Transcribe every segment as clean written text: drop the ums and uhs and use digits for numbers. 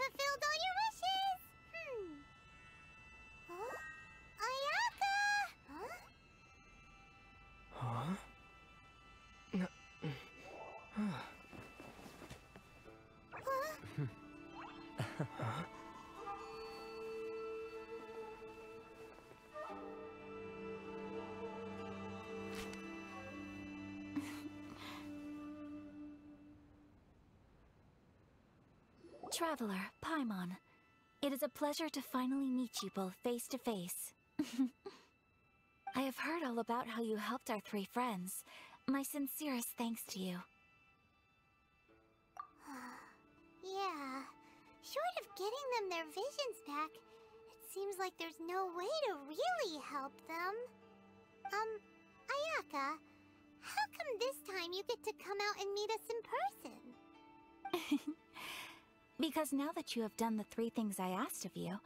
fulfilled all your wishes! Huh? Ayaka! Huh? Huh? Huh? Traveler, Paimon, it is a pleasure to finally meet you both face to face. I have heard all about how you helped our three friends. My sincerest thanks to you. Yeah. Short of getting them their visions back, it seems like there's no way to really help them. Ayaka, how come this time you get to come out and meet us in person? Because now that you have done the three things I asked of you,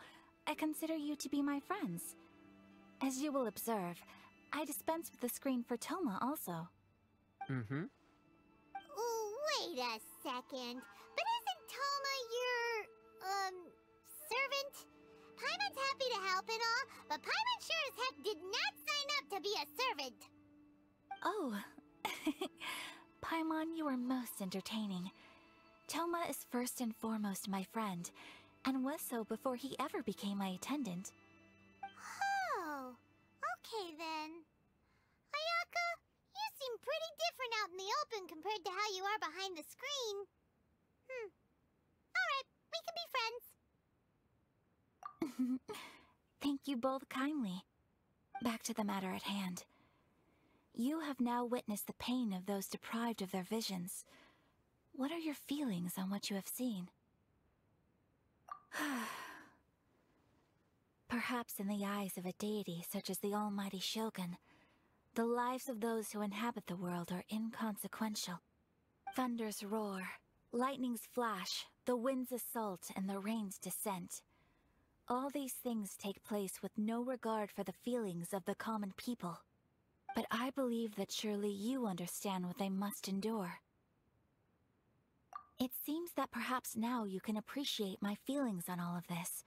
I consider you to be my friends. As you will observe, I dispense with the screen for Toma also. Mm-hmm. Wait a second. But isn't Toma your, servant? Paimon's happy to help and all, but Paimon sure as heck did not sign up to be a servant. Oh. Paimon, you are most entertaining. Toma is first and foremost my friend, and was so before he ever became my attendant. Oh, okay then. Ayaka, you seem pretty different out in the open compared to how you are behind the screen. Alright, we can be friends. Thank you both kindly. Back to the matter at hand. You have now witnessed the pain of those deprived of their visions. What are your feelings on what you have seen? Perhaps in the eyes of a deity such as the almighty Shogun, the lives of those who inhabit the world are inconsequential. Thunders roar, lightnings flash, the winds assault, and the rains descent. All these things take place with no regard for the feelings of the common people. But I believe that surely you understand what they must endure. It seems that perhaps now you can appreciate my feelings on all of this.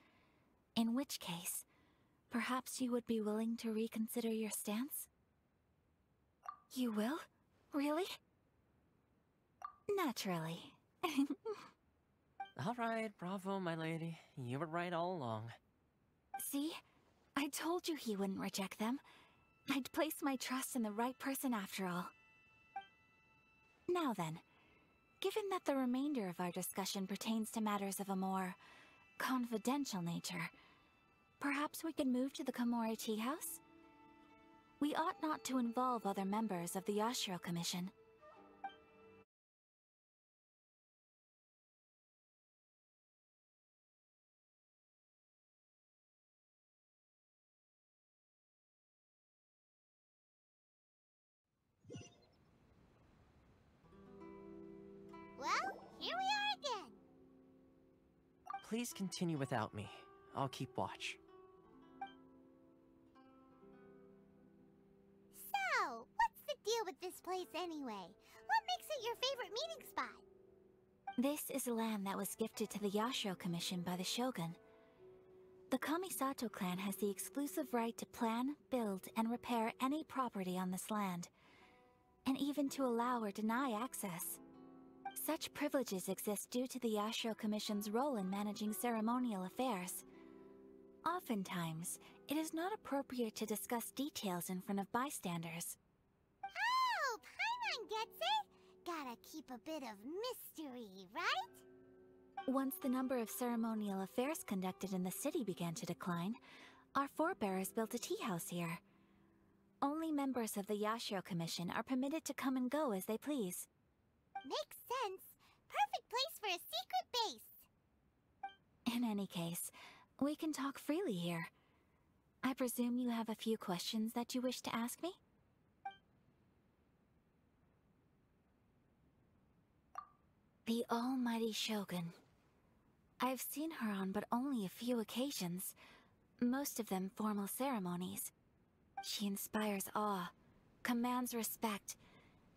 In which case, perhaps you would be willing to reconsider your stance? You will? Really? Naturally. Alright, bravo, my lady. You were right all along. See? I told you he wouldn't reject them. I'd placed my trust in the right person after all. Now then, given that the remainder of our discussion pertains to matters of a more confidential nature, perhaps we could move to the Komori Tea House? We ought not to involve other members of the Yashiro Commission. Well, here we are again. Please continue without me. I'll keep watch. So, what's the deal with this place anyway? What makes it your favorite meeting spot? This is land that was gifted to the Yashiro Commission by the Shogun. The Kamisato clan has the exclusive right to plan, build, and repair any property on this land, and even to allow or deny access. Such privileges exist due to the Yashiro Commission's role in managing ceremonial affairs. Oftentimes, it is not appropriate to discuss details in front of bystanders. Oh, Paimon gets it! Gotta keep a bit of mystery, right? Once the number of ceremonial affairs conducted in the city began to decline, our forebears built a tea house here. Only members of the Yashiro Commission are permitted to come and go as they please. Makes sense. Perfect place for a secret base. In any case, we can talk freely here. I presume you have a few questions that you wish to ask me? The almighty Shogun. I've seen her on but only a few occasions, most of them formal ceremonies. She inspires awe, commands respect,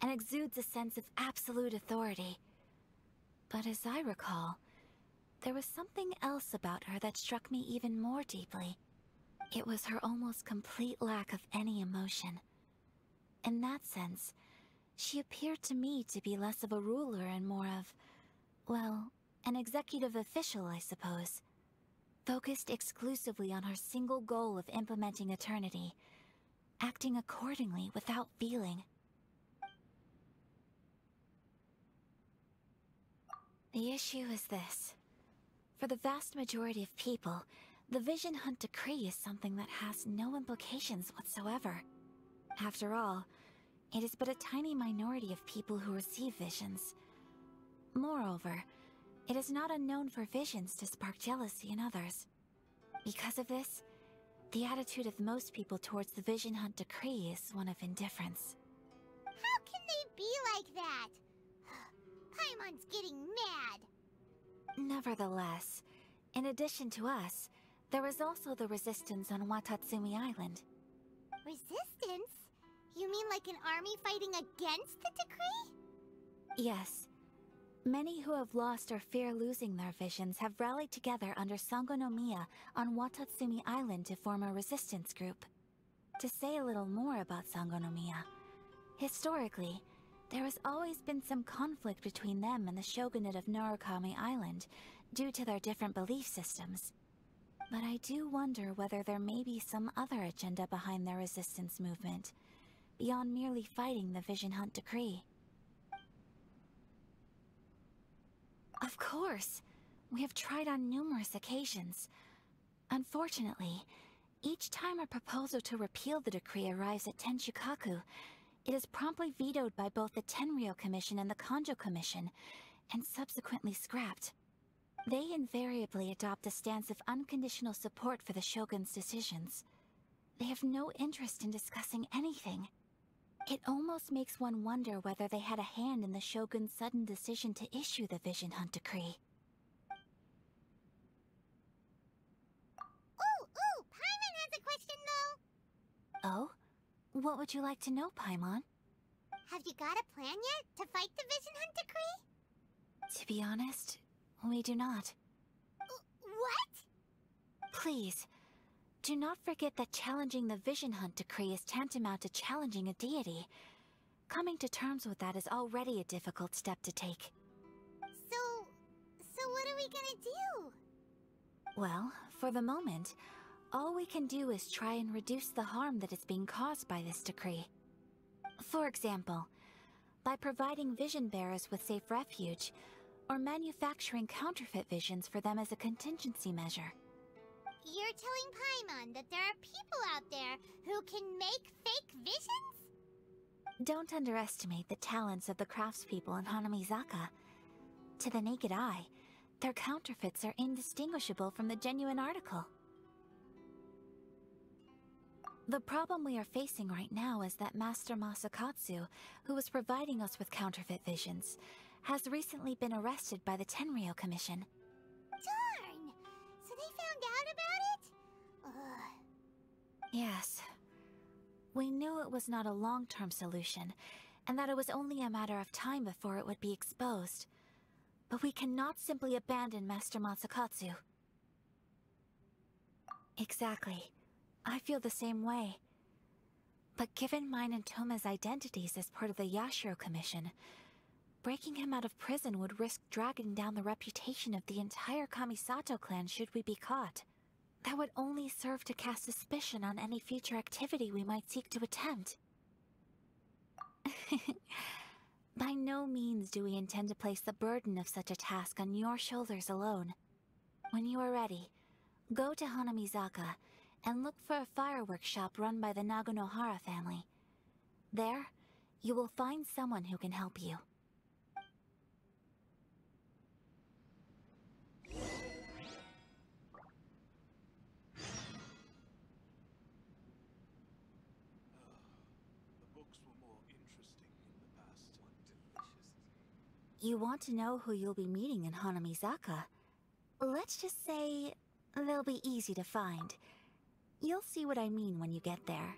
and exudes a sense of absolute authority. But as I recall, there was something else about her that struck me even more deeply. It was her almost complete lack of any emotion. In that sense, she appeared to me to be less of a ruler and more of, well, an executive official, I suppose. Focused exclusively on her single goal of implementing eternity, acting accordingly without feeling. The issue is this. For the vast majority of people, the Vision Hunt Decree is something that has no implications whatsoever. After all, it is but a tiny minority of people who receive visions. Moreover, it is not unknown for visions to spark jealousy in others. Because of this, the attitude of most people towards the Vision Hunt Decree is one of indifference. How can they be like that? Paimon's getting mad. Nevertheless, in addition to us, there is also the resistance on Watatsumi Island. Resistance? You mean like an army fighting against the decree? Yes. Many who have lost or fear losing their visions have rallied together under Sangonomiya on Watatsumi Island to form a resistance group. To say a little more about Sangonomiya, historically, there has always been some conflict between them and the shogunate of Narukami Island due to their different belief systems. But I do wonder whether there may be some other agenda behind their resistance movement, beyond merely fighting the Vision Hunt Decree. Of course! We have tried on numerous occasions. Unfortunately, each time a proposal to repeal the decree arrives at Tenshukaku, it is promptly vetoed by both the Tenryou Commission and the Kanjo Commission, and subsequently scrapped. They invariably adopt a stance of unconditional support for the Shogun's decisions. They have no interest in discussing anything. It almost makes one wonder whether they had a hand in the Shogun's sudden decision to issue the Vision Hunt Decree. Ooh, Paimon has a question though. Oh? What would you like to know, Paimon? Have you got a plan yet to fight the Vision Hunt Decree? To be honest, we do not. What? Please, do not forget that challenging the Vision Hunt Decree is tantamount to challenging a deity. Coming to terms with that is already a difficult step to take. So what are we gonna do? Well, for the moment, all we can do is try and reduce the harm that is being caused by this decree. For example, by providing vision bearers with safe refuge, or manufacturing counterfeit visions for them as a contingency measure. You're telling Paimon that there are people out there who can make fake visions? Don't underestimate the talents of the craftspeople in Hanamizaka. To the naked eye, their counterfeits are indistinguishable from the genuine article. The problem we are facing right now is that Master Masakatsu, who was providing us with counterfeit visions, has recently been arrested by the Tenryou Commission. Darn! So they found out about it? Ugh. Yes. We knew it was not a long-term solution, and that it was only a matter of time before it would be exposed. But we cannot simply abandon Master Masakatsu. Exactly. I feel the same way. But given mine and Toma's identities as part of the Yashiro Commission, breaking him out of prison would risk dragging down the reputation of the entire Kamisato clan should we be caught. That would only serve to cast suspicion on any future activity we might seek to attempt. By no means do we intend to place the burden of such a task on your shoulders alone. When you are ready, go to Hanamizaka and look for a fireworks shop run by the Naganohara family. There, you will find someone who can help you. You want to know who you'll be meeting in Hanamizaka? Let's just say they'll be easy to find. You'll see what I mean when you get there.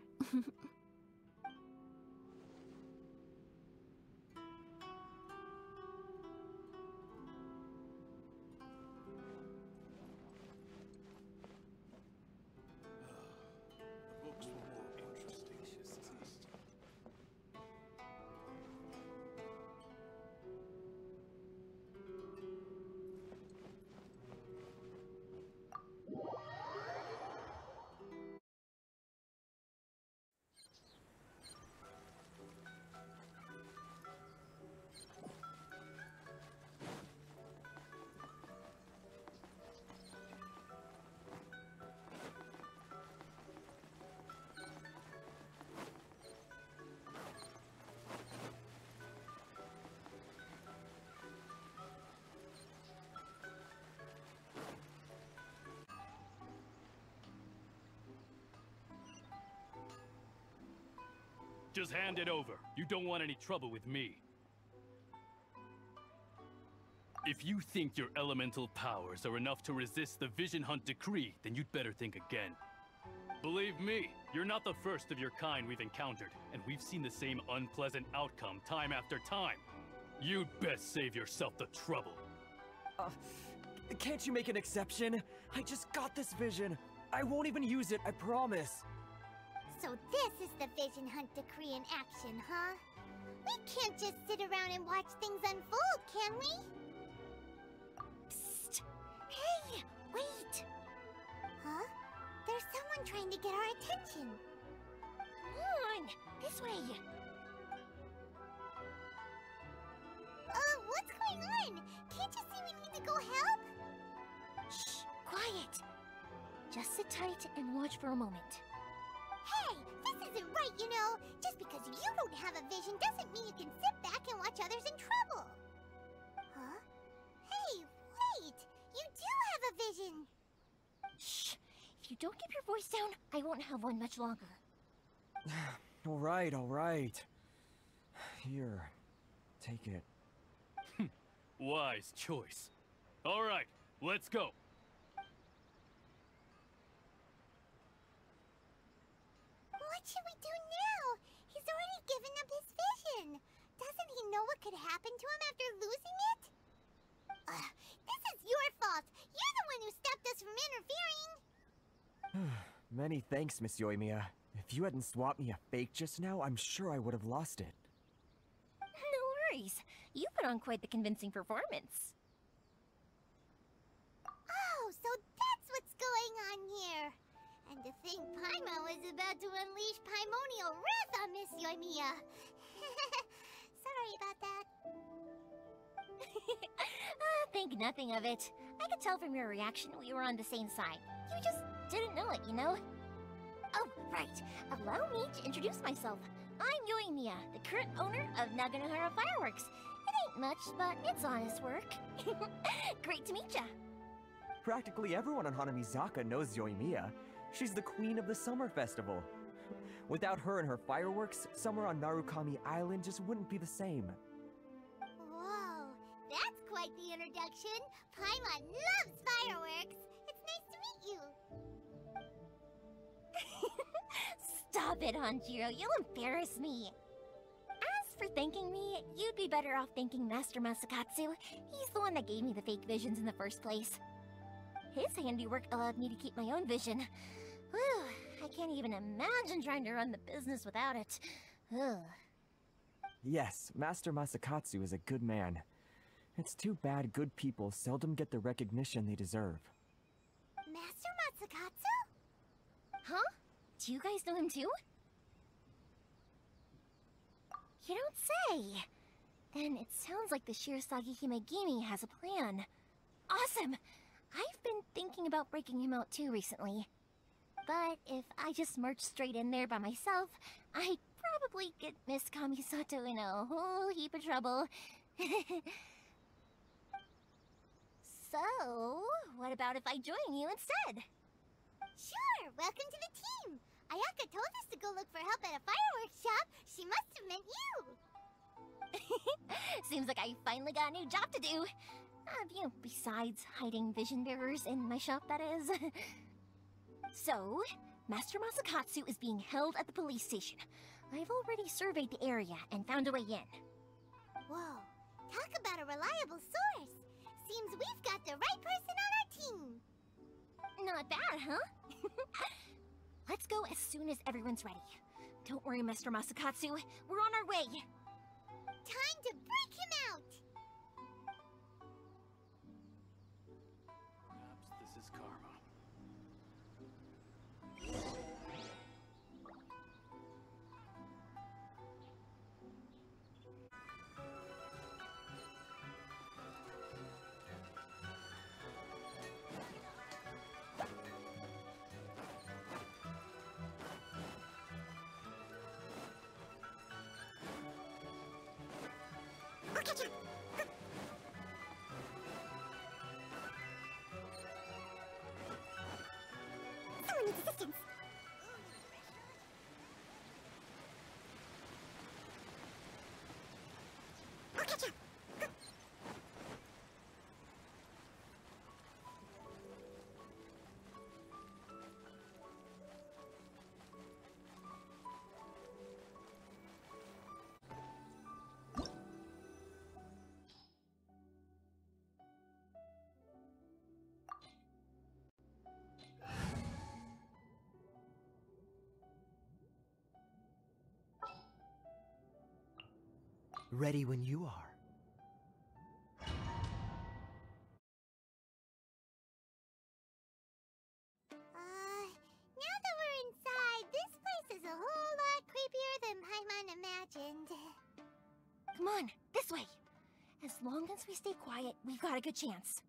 Just hand it over. You don't want any trouble with me. If you think your elemental powers are enough to resist the Vision Hunt decree, then you'd better think again. Believe me, you're not the first of your kind we've encountered, and we've seen the same unpleasant outcome time after time. You'd best save yourself the trouble. Can't you make an exception? I just got this vision. I won't even use it, I promise. So this is the Vision Hunt decree in action, huh? We can't just sit around and watch things unfold, can we? Psst! Hey! Wait! Huh? There's someone trying to get our attention. Come on! This way! What's going on? Can't you see we need to go help? Shh! Quiet! Just sit tight and watch for a moment. Hey! This isn't right, you know! Just because you don't have a vision doesn't mean you can sit back and watch others in trouble! Huh? Hey, wait! You do have a vision! Shh! If you don't keep your voice down, I won't have one much longer. All right. Here, take it. Wise choice. All right, let's go. What should we do now? He's already given up his vision. Doesn't he know what could happen to him after losing it? This is your fault. You're the one who stopped us from interfering. Many thanks, Miss Euthymia. If you hadn't swapped me a fake just now, I'm sure I would have lost it. No worries. You put on quite the convincing performance. Oh, so that's what's going on here. And to think Paimon was about to unleash Paimonial wrath on Miss Euthymia. Sorry about that. Think nothing of it. I could tell from your reaction we were on the same side. You just didn't know it, you know? Oh, right. Allow me to introduce myself. I'm Euthymia, the current owner of Naganohara Fireworks. It ain't much, but it's honest work. Great to meet ya. Practically everyone on Hanamizaka knows Euthymia. She's the queen of the summer festival. Without her and her fireworks, summer on Narukami Island just wouldn't be the same. Whoa, that's quite the introduction. Paimon loves fireworks. It's nice to meet you. Stop it, Hanjiro. You'll embarrass me. As for thanking me, you'd be better off thanking Master Masakatsu. He's the one that gave me the fake visions in the first place. His handiwork allowed me to keep my own vision. Whew, I can't even imagine trying to run the business without it. Ugh. Yes, Master Masakatsu is a good man. It's too bad good people seldom get the recognition they deserve. Master Masakatsu? Huh? Do you guys know him too? You don't say! Then it sounds like the Shirasagi Himegimi has a plan. Awesome! I've been thinking about breaking him out too recently. But if I just marched straight in there by myself, I'd probably get Miss Kamisato in a whole heap of trouble. So, what about if I join you instead? Sure! Welcome to the team! Ayaka told us to go look for help at a fireworks shop. She must have meant you! Seems like I finally got a new job to do. Besides hiding vision bearers in my shop, that is. So, Master Masakatsu is being held at the police station. I've already surveyed the area and found a way in. Whoa, talk about a reliable source. Seems we've got the right person on our team. Not bad, huh? Let's go as soon as everyone's ready. Don't worry, Mr. Masakatsu. We're on our way. Time to break him out! Perhaps this is karma. Ready when you are. Now that we're inside, this place is a whole lot creepier than Paimon imagined. Come on, this way. As long as we stay quiet, we've got a good chance.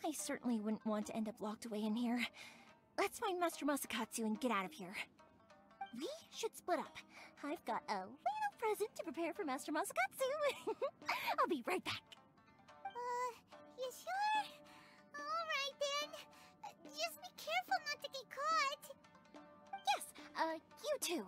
I certainly wouldn't want to end up locked away in here. Let's find Master Masakatsu and get out of here. We should split up. I've got a little present to prepare for Master Masakatsu. I'll be right back. You sure? Alright then. Just be careful not to get caught. Yes, you too.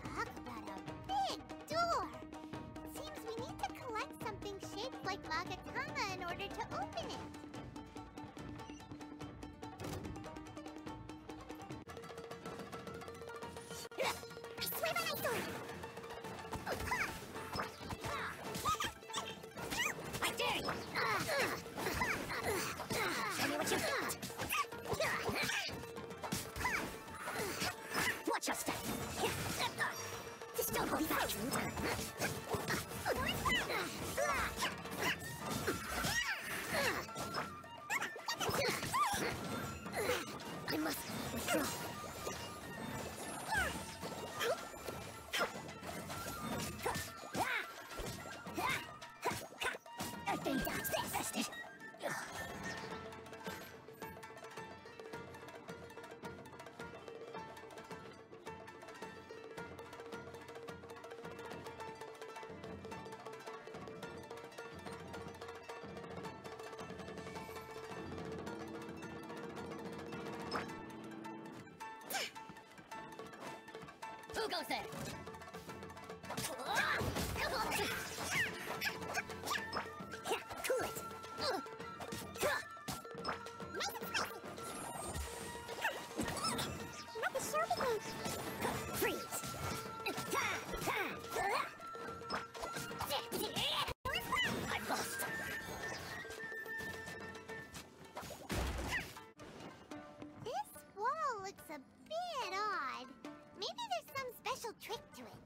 Talk about a big door. Seems we need to collect something shaped like Magatama in order to open it. I swear by my sword! I dare you! Show me what you got! Watch your step! This don't hold back! I must withdraw. Earthing dogs infested. Who goes there? Cool it. Freeze. I've lost. This wall looks a bit odd. Maybe there's some special trick to it.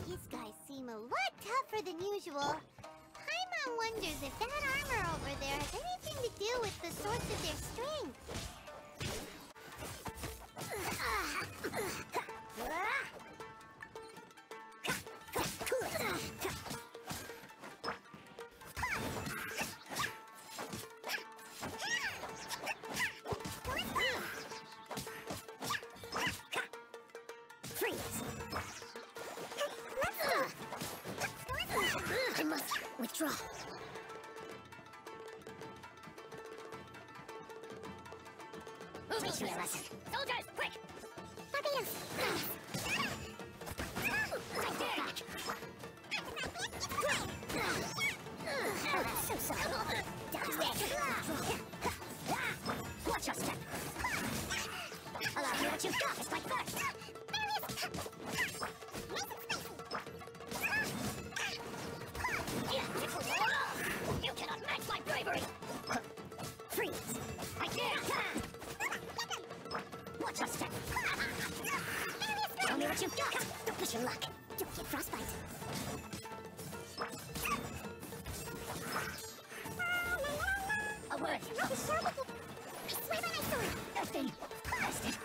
These guys seem a lot tougher than usual. Paimon wonders if that armor over there has anything to do with the source of their strength. Freeze. I must withdraw. Teach me a lesson. Soldiers, quick! Fabius! I dare you! So sorry. Watch your step. Allow me what you've got. It's my first. You cannot match my bravery! Freeze! I dare! Watch your step! Show me what you've got! Don't push your luck! Don't get frostbite! A word! I swear by my sword! Nothing! Blasted!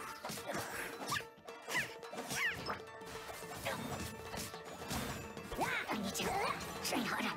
I need to train harder.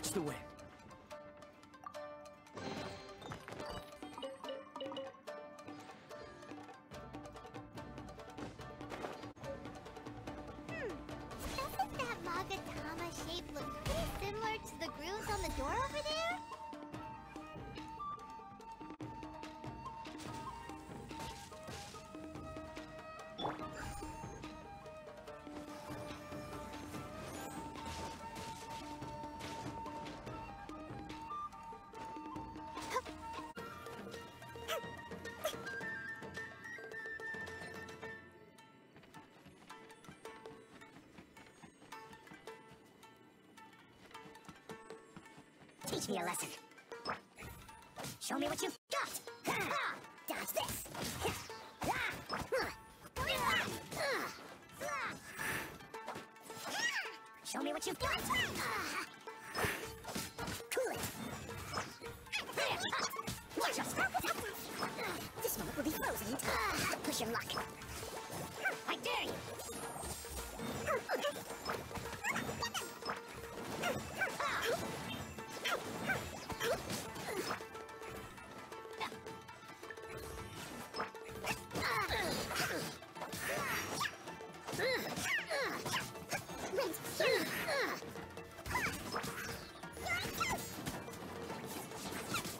catch the wind. Doesn't that Magatama shape look pretty similar to the grooves on the door over there? Teach me a lesson. Show me what you've got. Dodge this. Show me what you've got. Cool it. Watch yourself. This moment will be frozen in time. Push your luck. I dare you.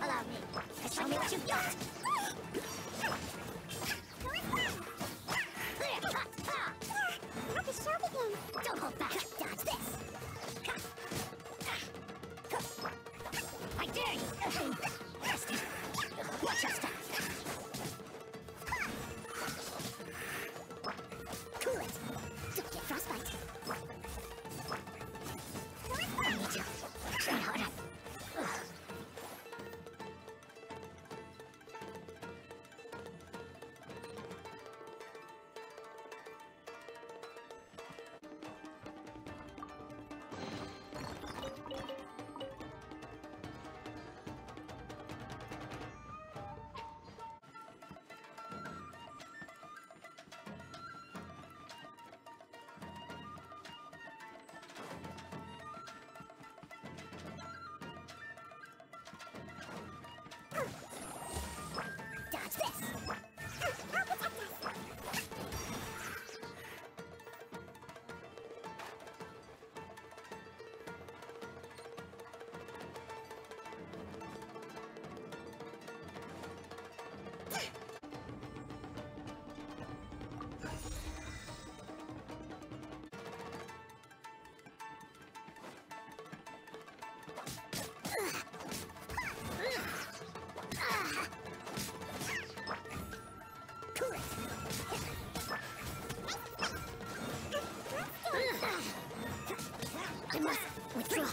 Allow me. Show me what you've got. Don't hold back. Dodge this. I dare you. Watch your step. Cool it. Don't get frostbite. I need you. Try harder. Dodge this! I must withdraw.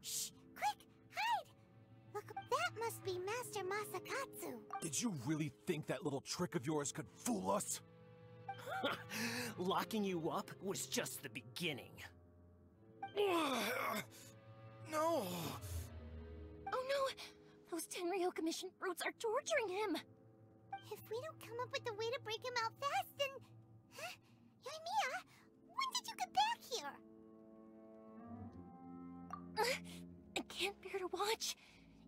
Shh! Quick! Hide! Look, that must be Master Masakatsu. Did you really think that little trick of yours could fool us? Locking you up was just the beginning. No! Oh no! Those Tenryo Commission brutes are torturing him! If we don't come up with a way to break him out fast, then... Huh? Euthymia, when did you get back here? I can't bear to watch.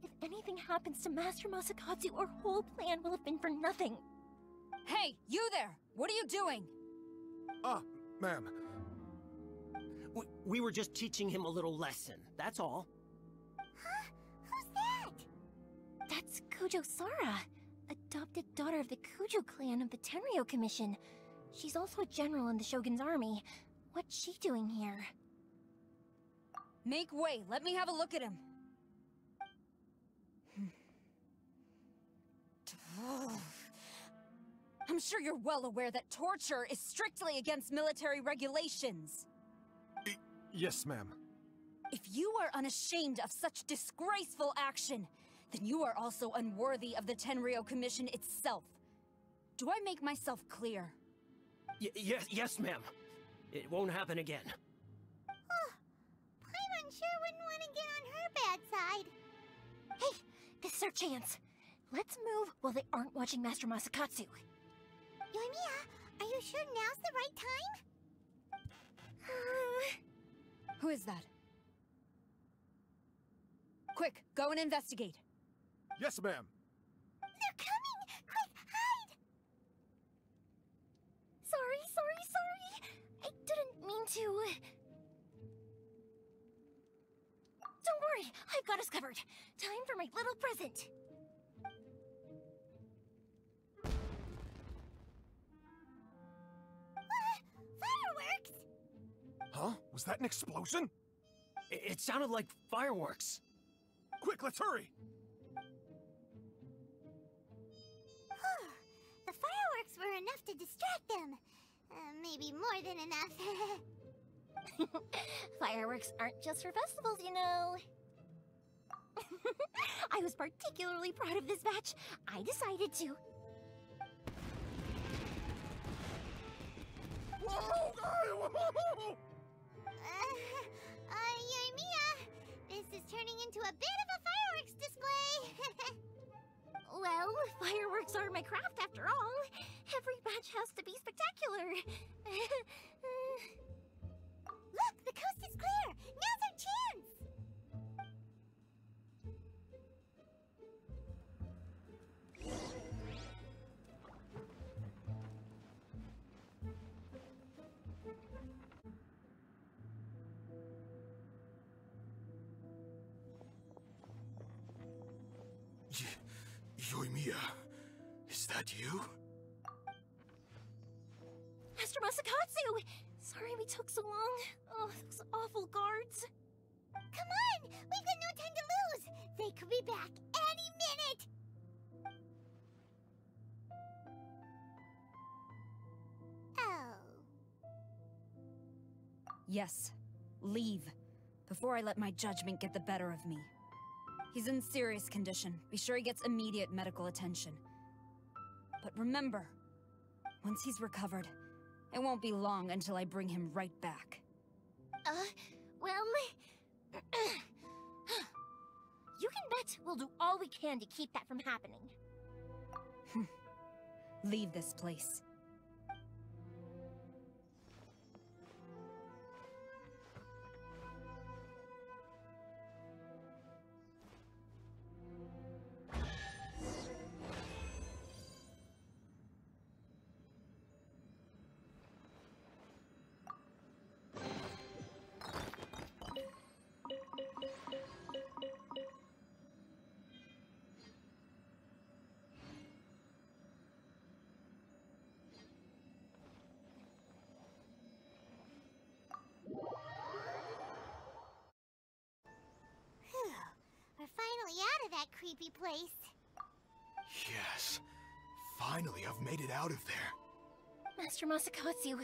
If anything happens to Master Masakatsu, our whole plan will have been for nothing. Hey, you there! What are you doing? Ma'am. We were just teaching him a little lesson, that's all. Huh? Who's that? That's Kujo Sara, a adopted daughter of the Kujo clan of the Tenryo Commission. She's also a general in the Shogun's army. What's she doing here? Make way, let me have a look at him. I'm sure you're well aware that torture is strictly against military regulations. Yes, ma'am. If you are unashamed of such disgraceful action, then you are also unworthy of the Tenryo Commission itself. Do I make myself clear? Yes, ma'am. It won't happen again. Paimon sure wouldn't want to get on her bad side. Hey, this is our chance. Let's move while they aren't watching Master Masakatsu. Yoimiya, are you sure now's the right time? Who is that? Quick, go and investigate. Yes, ma'am. They're coming! Quick, hide! Sorry. I didn't mean to. Don't worry, I've got us covered. Time for my little present. Fireworks! Huh? Was that an explosion? It sounded like fireworks. Quick, let's hurry! The fireworks were enough to distract them. Maybe more than enough. Fireworks aren't just for festivals, you know. I was particularly proud of this batch. I decided to. Yoimiya, this is turning into a bit of a fireworks display. Well, fireworks are my craft after all. Every batch has to be spectacular. Look, the coast is clear. Now's our chance. Yoimiya, is that you? Master Masakatsu! Sorry we took so long. Oh, those awful guards. Come on! We've got no time to lose! They could be back any minute! Oh. Yes, leave. Before I let my judgment get the better of me. He's in serious condition. Be sure he gets immediate medical attention. But remember, once he's recovered, it won't be long until I bring him right back. Well... You can bet we'll do all we can to keep that from happening. Leave this place. We're finally out of that creepy place. Yes. Finally, I've made it out of there. Master Masakatsu,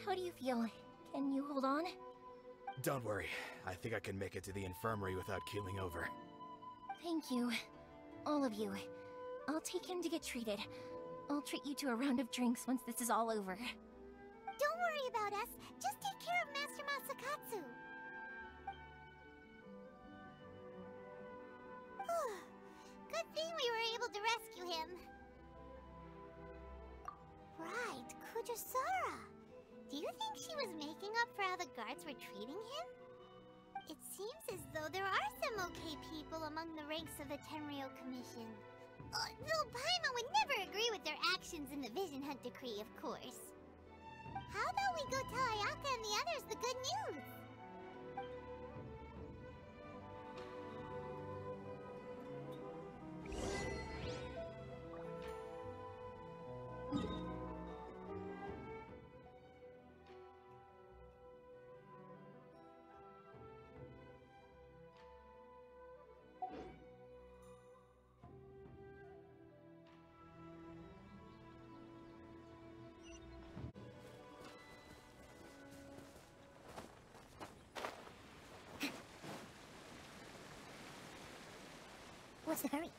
how do you feel? Can you hold on? Don't worry. I think I can make it to the infirmary without keeling over. Thank you. All of you. I'll take him to get treated. I'll treat you to a round of drinks once this is all over. Don't worry about us. Just take care of Master Masakatsu. Good thing we were able to rescue him. Right, Kujasara. Do you think she was making up for how the guards were treating him? It seems as though there are some okay people among the ranks of the Tenryo Commission. Though Paimon would never agree with their actions in the Vision Hunt Decree, of course. How about we go tell Ayaka and the others the good news? What's the hurry?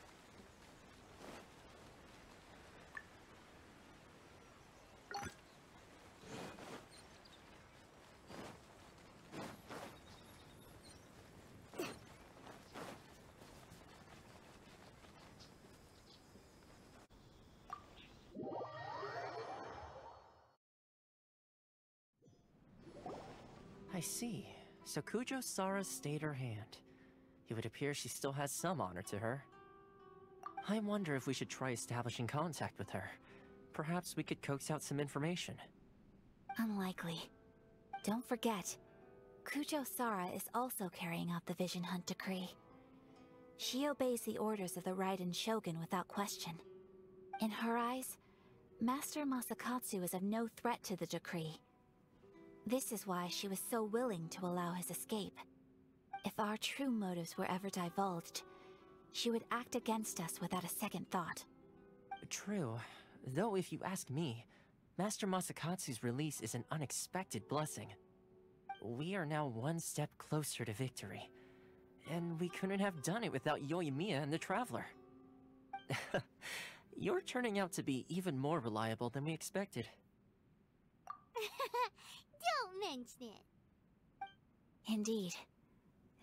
I see. So Kujo-Sara stayed her hand. It would appear she still has some honor to her. I wonder if we should try establishing contact with her. Perhaps we could coax out some information. Unlikely. Don't forget, Kujo-Sara is also carrying out the Vision Hunt decree. She obeys the orders of the Raiden Shogun without question. In her eyes, Master Masakatsu is of no threat to the decree. This is why she was so willing to allow his escape. If our true motives were ever divulged, she would act against us without a second thought. True. Though if you ask me, Master Masakatsu's release is an unexpected blessing. We are now one step closer to victory. And we couldn't have done it without Euthymia and the Traveler. You're turning out to be even more reliable than we expected. Don't mention it. Indeed.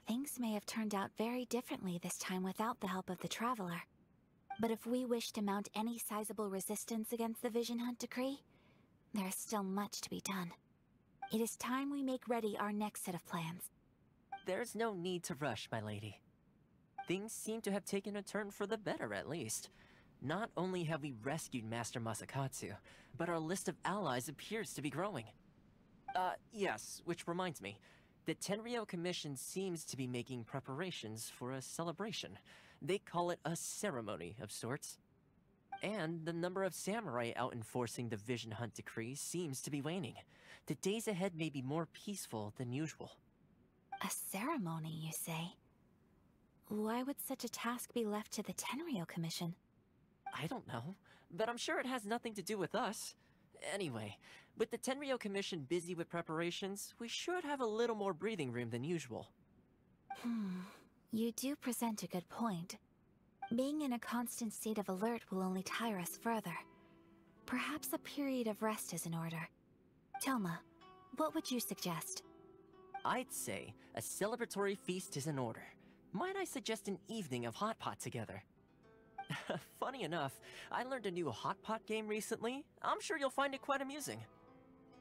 Things may have turned out very differently this time without the help of the Traveler. But if we wish to mount any sizable resistance against the Vision Hunt decree, there is still much to be done. It is time we make ready our next set of plans. There's no need to rush, my lady. Things seem to have taken a turn for the better, at least. Not only have we rescued Master Masakatsu, but our list of allies appears to be growing. Yes, which reminds me. The Tenryou Commission seems to be making preparations for a celebration. They call it a ceremony of sorts. And the number of samurai out enforcing the Vision Hunt decree seems to be waning. The days ahead may be more peaceful than usual. A ceremony, you say? Why would such a task be left to the Tenryou Commission? I don't know, but I'm sure it has nothing to do with us. Anyway, with the Tenryou Commission busy with preparations, we should have a little more breathing room than usual. You do present a good point. Being in a constant state of alert will only tire us further. Perhaps a period of rest is in order. Toma, what would you suggest? I'd say a celebratory feast is in order. Might I suggest an evening of hot pot together? Funny enough, I learned a new hot pot game recently. I'm sure you'll find it quite amusing.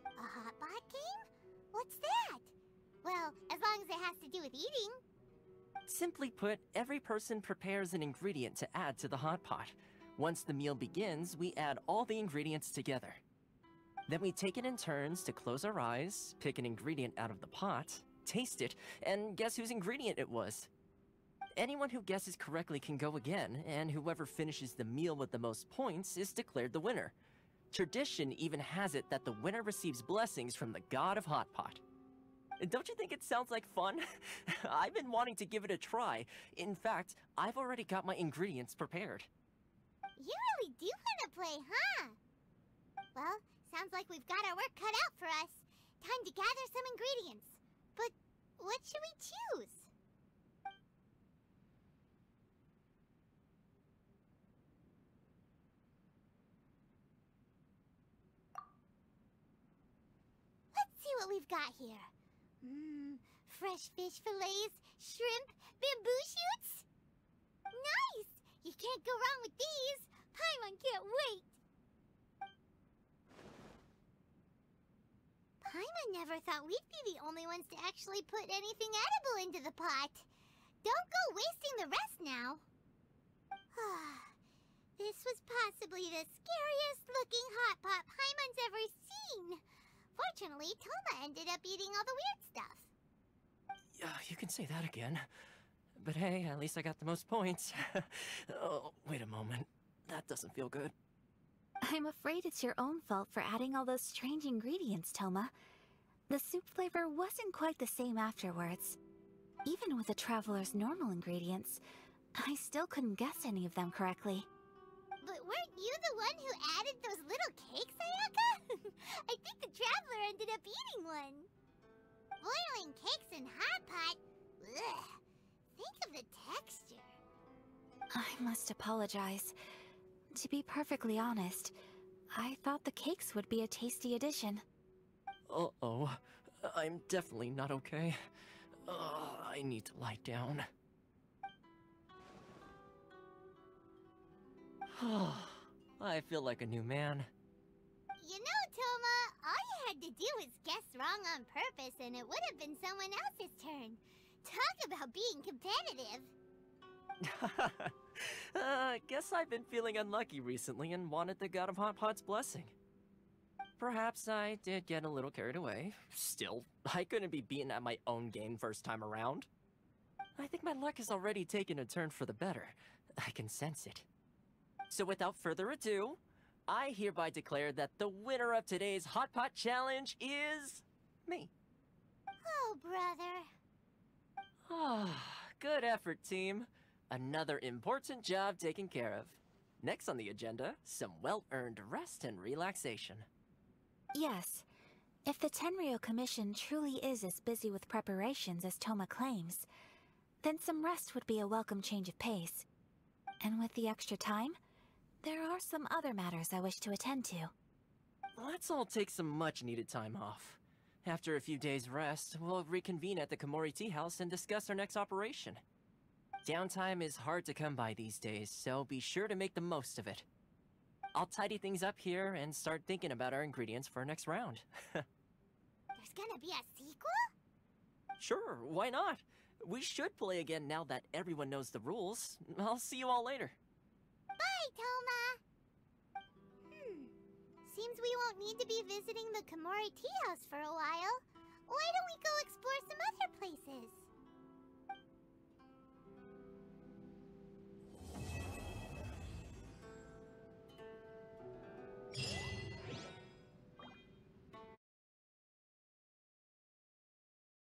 A hot pot game? What's that? Well, as long as it has to do with eating. Simply put, every person prepares an ingredient to add to the hot pot. Once the meal begins, we add all the ingredients together. Then we take it in turns to close our eyes, pick an ingredient out of the pot, taste it, and guess whose ingredient it was. Anyone who guesses correctly can go again, and whoever finishes the meal with the most points is declared the winner. Tradition even has it that the winner receives blessings from the god of hot pot. Don't you think it sounds like fun? I've been wanting to give it a try. In fact, I've already got my ingredients prepared. You really do want to play, huh? Well, sounds like we've got our work cut out for us. Time to gather some ingredients. But what should we choose? Let's see what we've got here. Fresh fish fillets, shrimp, bamboo shoots. Nice! You can't go wrong with these. Paimon can't wait. Paimon never thought we'd be the only ones to actually put anything edible into the pot. Don't go wasting the rest now. This was possibly the scariest looking hot pot Paimon's ever seen. Fortunately, Toma ended up eating all the weird stuff. You can say that again. But hey, at least I got the most points. Oh, wait a moment. That doesn't feel good. I'm afraid it's your own fault for adding all those strange ingredients, Toma. The soup flavor wasn't quite the same afterwards. Even with the Traveler's normal ingredients, I still couldn't guess any of them correctly. But weren't you the one who added those little cakes, Ayaka? I think the Traveler ended up eating one. Boiling cakes in hot pot? Ugh. Think of the texture. I must apologize. To be perfectly honest, I thought the cakes would be a tasty addition. Uh-oh. I'm definitely not okay. I need to lie down. I feel like a new man. You know, Toma, all you had to do was guess wrong on purpose and it would have been someone else's turn. Talk about being competitive. Guess I've been feeling unlucky recently and wanted the God of Hot Pot's blessing. Perhaps I did get a little carried away. Still, I couldn't be beaten at my own game first time around. I think my luck has already taken a turn for the better. I can sense it. So without further ado, I hereby declare that the winner of today's Hot Pot Challenge is... me. Oh, brother. Good effort, team. Another important job taken care of. Next on the agenda, some well-earned rest and relaxation. Yes. If the Tenryo Commission truly is as busy with preparations as Toma claims, then some rest would be a welcome change of pace. And with the extra time, there are some other matters I wish to attend to. Let's all take some much-needed time off. After a few days' rest, we'll reconvene at the Komori Tea House and discuss our next operation. Downtime is hard to come by these days, so be sure to make the most of it. I'll tidy things up here and start thinking about our ingredients for our next round. There's gonna be a sequel? Sure, why not? We should play again now that everyone knows the rules. I'll see you all later. Bye, Toma! Seems we won't need to be visiting the Komori Tea House for a while. Why don't we go explore some other places?